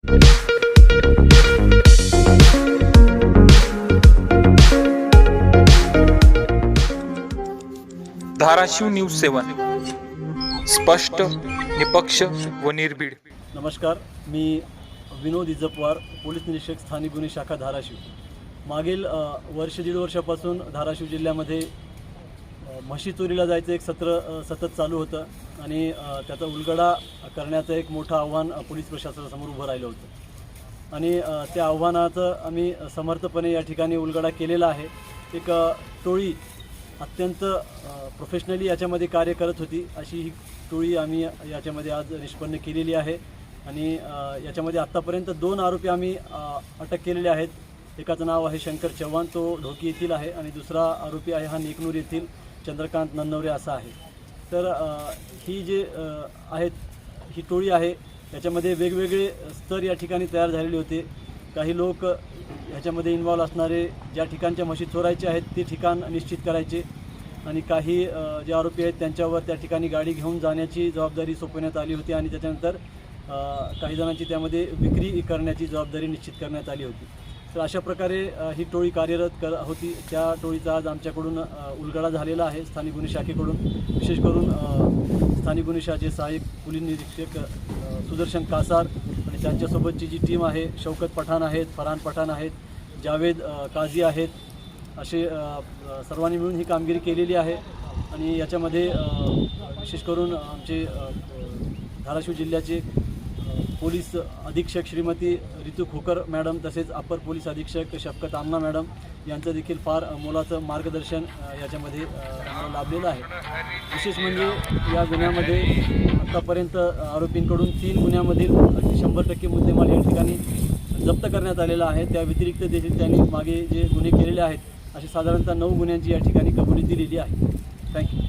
Dharashiv news 7 स्पष्ट, निपक्ष व निर्भीड। नमस्कार, मी विनोद इजपवार, पोलीस निरीक्षक स्थानिक गुन्हे शाखा धाराशिव। मागील वर्ष दीड वर्षापासून धाराशिव जिल्ह्यामध्ये म्हशी चोरीला जायचं एक सत्र सतत चालू होतं आणि त्याचा उलगडा करण्याचं एक मोठं आव्हान पोलीस प्रशासनासमोर उभं राहिलं होतं आणि त्या आव्हानाचं आम्ही समर्थपणे या ठिकाणी उलगडा केलेला आहे। एक टोळी अत्यंत प्रोफेशनली याच्यामध्ये कार्य करत होती, अशी ही टोळी आम्ही याच्यामध्ये आज निष्पन्न केलेली आहे आणि याच्यामध्ये आत्तापर्यंत 2 आरोपी आम्ही अटक केलेले आहेत। एकाचं नाव आहे शंकर चव्हाण, तो ढोकी येथील आहे आणि दुसरा आरोपी आहे हा नेकनूर येथील चंद्रकांत नन्नवरे असा आहे। तर ही जे आहेत ही टोळी आहे याच्यामध्ये वेगवेगळे स्तर या ठिकाणी तयार झालेले होते। काही लोक ह्याच्यामध्ये इन्व्हॉल्व असणारे ज्या ठिकाणच्या म्हशी चोरायचे आहेत ते ठिकाण निश्चित करायचे आणि काही जे आरोपी आहेत त्यांच्यावर त्या ठिकाणी गाडी घेऊन जाण्याची जबाबदारी सोपवण्यात आली होती आणि त्याच्यानंतर काही जणांची त्यामध्ये विक्री करण्याची जबाबदारी निश्चित करण्यात आली होती। तर अशा प्रकारे ही टोळी कार्यरत होती। त्या टोळीचा आज आमच्याकडून उलगडा झालेला आहे स्थानिक गुन्हे शाखेकडून। विशेष करून स्थानिक गुन्हे शाखेचे सहाय्यक पोलीस निरीक्षक सुदर्शन कासार आणि त्यांच्यासोबतची जी टीम आहे, शौकत पठाण आहेत, फरहान पठाण आहेत, जावेद काझी आहेत, असे सर्वांनी मिळून ही कामगिरी केलेली आहे आणि याच्यामध्ये विशेष करून आमचे धाराशिव जिल्ह्याचे पोलीस अधीक्षक श्रीमती रितू खोकर मॅडम तसेच अपर पोलीस अधीक्षक शफकत आमना मॅडम यांचं देखील फार मोलाचं मार्गदर्शन याच्यामध्ये लाभलेलं आहे। विशेष म्हणजे या गुन्ह्यामध्ये आत्तापर्यंत आरोपींकडून 3 गुन्ह्यामधील 100% मुद्देमाल या ठिकाणी जप्त करण्यात आलेला आहे। त्या व्यतिरिक्त देखील त्यांनी मागे जे गुन्हे केलेले आहेत असे साधारणतः 9 गुन्ह्यांची या ठिकाणी कबुली दिलेली आहे। थँक्यू।